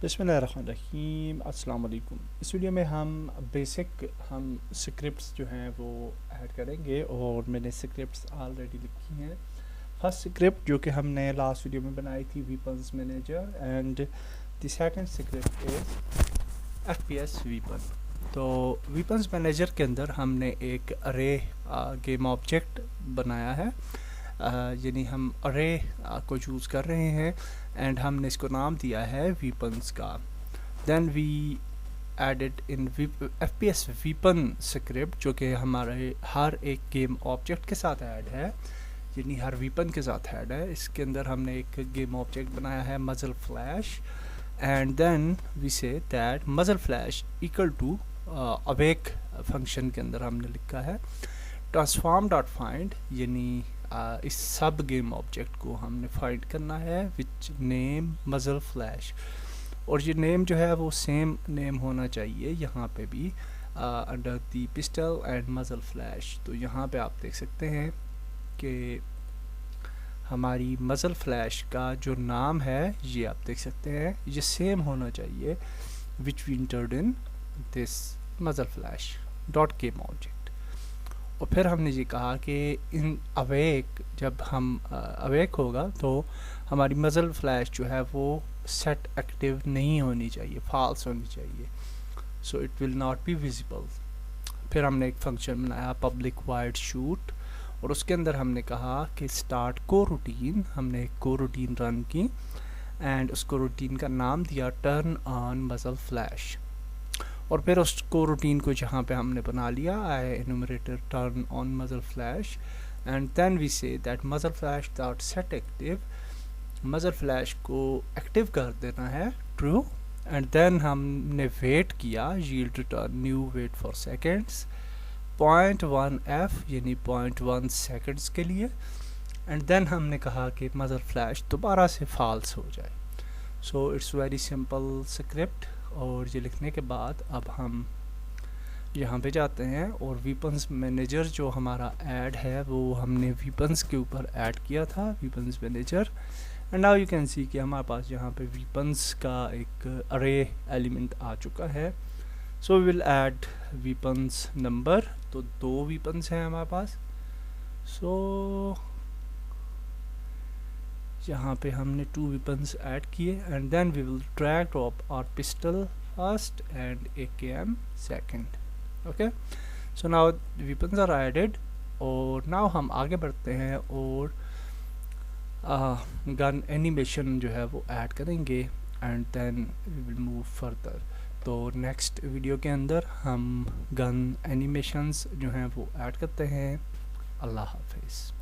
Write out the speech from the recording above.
बिस्मिल्लाहिर्रहमानिर्रहीम अस्सलाम वालेकुम। इस वीडियो में हम स्क्रिप्ट्स जो हैं वो ऐड करेंगे और मैंने स्क्रिप्ट्स ऑलरेडी लिखी हैं। फर्स्ट स्क्रिप्ट जो कि हमने लास्ट वीडियो में बनाई थी weapons manager, and the second script is FPS weapon. तो वीपन्स मैनेजर के अंदर हमने एक अरे गेम ऑब्जेक्ट बनाया है, यानी हम अरे को चूज़ कर रहे हैं एंड हमने इसको नाम दिया है वीपन्स का। Then we added in FPS weapon script जो कि हमारे हर एक गेम ऑब्जेक्ट के साथ ऐड है, यानी हर वीपन के साथ ऐड है। इसके अंदर हमने एक गेम ऑब्जेक्ट बनाया है muzzle flash, and then we say that muzzle flash equal to awake function के अंदर हमने लिखा है ट्रांसफॉर्म डॉट फाइंड, यानी इस सब गेम ऑब्जेक्ट को हमने फाइंड करना है विच नेम मजल फ्लैश, और ये नेम जो है वो सेम नेम होना चाहिए यहाँ पे भी अंडर दी पिस्टल एंड मजल फ्लैश। तो यहाँ पे आप देख सकते हैं कि हमारी मजल फ्लैश का जो नाम है ये आप देख सकते हैं ये सेम होना चाहिए which we entered in this muzzle flash dot game object. और फिर हमने ये कहा कि इन अवेक जब हम अवेक होगा तो हमारी मजल फ्लैश जो है वो सेट एक्टिव नहीं होनी चाहिए, फॉल्स होनी चाहिए, so it will not be visible. फिर हमने एक फंक्शन बनाया पब्लिक वाइड शूट, और उसके अंदर हमने कहा कि स्टार्ट को रूटीन, हमने एक को रूटीन रन की एंड उसको रूटीन का नाम दिया टर्न ऑन मजल फ्लैश। और फिर उसको रूटीन को जहाँ पे हमने बना लिया I enumerator turn on muzzle flash, and then we say that muzzle flash dot set active, muzzle flash को एक्टिव कर देना है ट्रू, एंड देन हमने वेट किया yield return new wait for seconds 0.1f यानी 0.1 सेकेंड्स के लिए, and then हमने कहा कि मजल फ्लैश दोबारा से फॉल्स हो जाए। So it's very simple script. और ये लिखने के बाद अब हम यहाँ पे जाते हैं और वीपन्स मैनेजर जो हमारा ऐड है वो हमने वीपन्स के ऊपर ऐड किया था, weapons manager, and now you can see कि हमारे पास यहाँ पे वीपन्स का एक अरे एलिमेंट आ चुका है। So we will add weapons number, तो 2 वीपन्स हैं हमारे पास। सो यहाँ पे हमने 2 weapons ऐड किए, and then we will drag drop our pistol first and AKM second. Okay, so now weapons are added, और नाउ हम आगे बढ़ते हैं और गन एनिमेशन जो है वो ऐड करेंगे, and then we will move further. तो नेक्स्ट वीडियो के अंदर हम गन एनिमेशंस जो हैं वो ऐड करते हैं। अल्लाह हाफिज़।